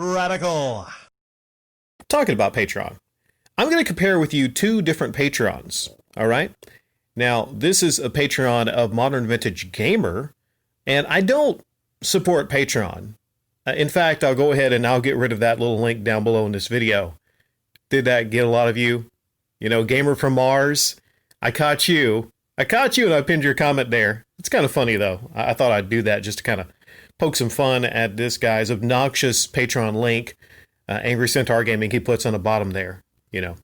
Radical. Talking about Patreon, I'm going to compare with you two different Patreons. All right. Now, this is a Patreon of Modern Vintage Gamer, and I don't support Patreon. In fact, I'll go ahead and I'll get rid of that little link down below in this video. Did that get a lot of you? You know, Gamer from Mars, I caught you. I caught you and I pinned your comment there. It's kind of funny, though. I thought I'd do that just to kind of poke some fun at this guy's obnoxious Patreon link. Angry Centaur Gaming, he puts on the bottom there. You know,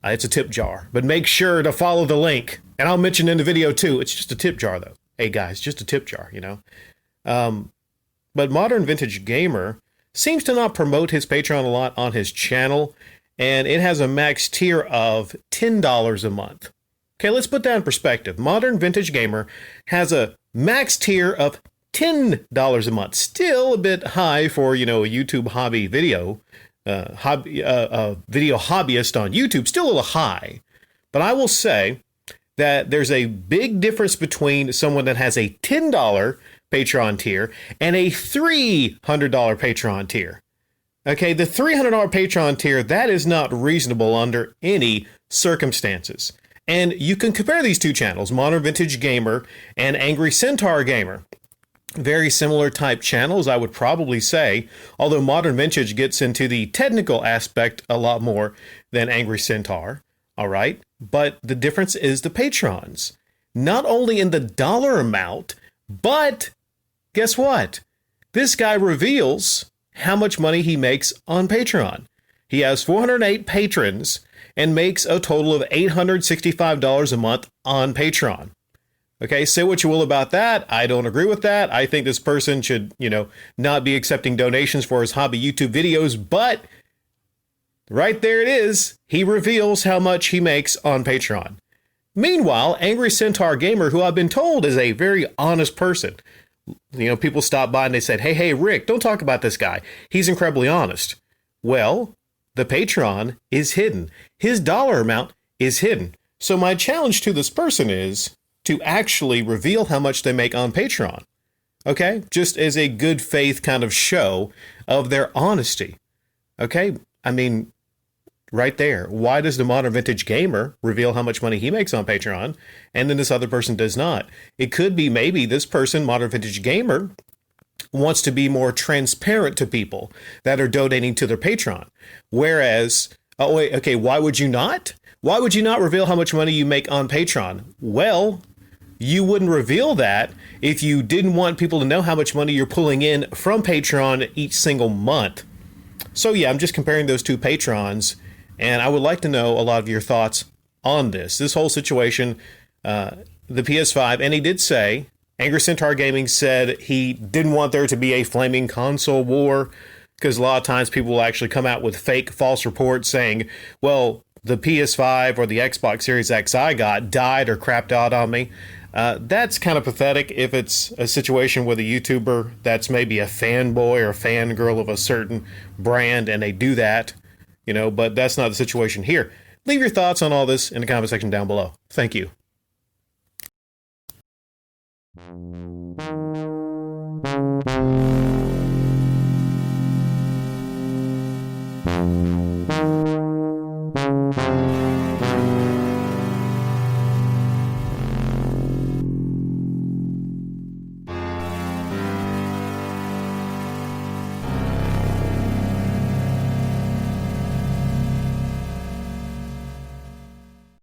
it's a tip jar. But make sure to follow the link. And I'll mention in the video, too. It's just a tip jar, though. Hey, guys, just a tip jar, you know. But Modern Vintage Gamer seems to not promote his Patreon a lot on his channel. And it has a max tier of $10 a month. Okay, let's put that in perspective. Modern Vintage Gamer has a max tier of $10 a month. Still a bit high for, you know, a YouTube hobby video, video hobbyist on YouTube. Still a little high. But I will say that there's a big difference between someone that has a $10 Patreon tier and a $300 Patreon tier. Okay, the $300 Patreon tier, that is not reasonable under any circumstances. And you can compare these two channels, Modern Vintage Gamer and Angry Centaur Gamer. Very similar type channels, I would probably say, although Modern Vintage gets into the technical aspect a lot more than Angry Centaur, all right? But the difference is the patrons. Not only in the dollar amount, but guess what? This guy reveals how much money he makes on Patreon. He has 408 patrons and makes a total of $865 a month on Patreon. Okay, say what you will about that. I don't agree with that. I think this person should, you know, not be accepting donations for his hobby YouTube videos, but right there it is. He reveals how much he makes on Patreon. Meanwhile, Angry Centaur Gamer, who I've been told is a very honest person. You know, people stopped by and they said, hey, Rick, don't talk about this guy. He's incredibly honest. Well, the Patreon is hidden. His dollar amount is hidden. So my challenge to this person is to actually reveal how much they make on Patreon. Okay? Just as a good faith kind of show of their honesty. Okay? I mean, right there. Why does the Modern Vintage Gamer reveal how much money he makes on Patreon, and then this other person does not? It could be maybe this person, Modern Vintage Gamer, wants to be more transparent to people that are donating to their Patreon. Whereas, oh wait, okay, why would you not? Why would you not reveal how much money you make on Patreon? Well, you wouldn't reveal that if you didn't want people to know how much money you're pulling in from Patreon each single month. So yeah, I'm just comparing those two patrons, and I would like to know a lot of your thoughts on this whole situation, the PS5. And he did say, Angry Centaur Gaming said he didn't want there to be a flaming console war, because a lot of times people will actually come out with fake, false reports saying, well, the PS5 or the Xbox Series X I got died or crapped out on me. That's kind of pathetic if it's a situation with a YouTuber that's maybe a fanboy or fangirl of a certain brand and they do that, you know, but that's not the situation here. Leave your thoughts on all this in the comment section down below. Thank you.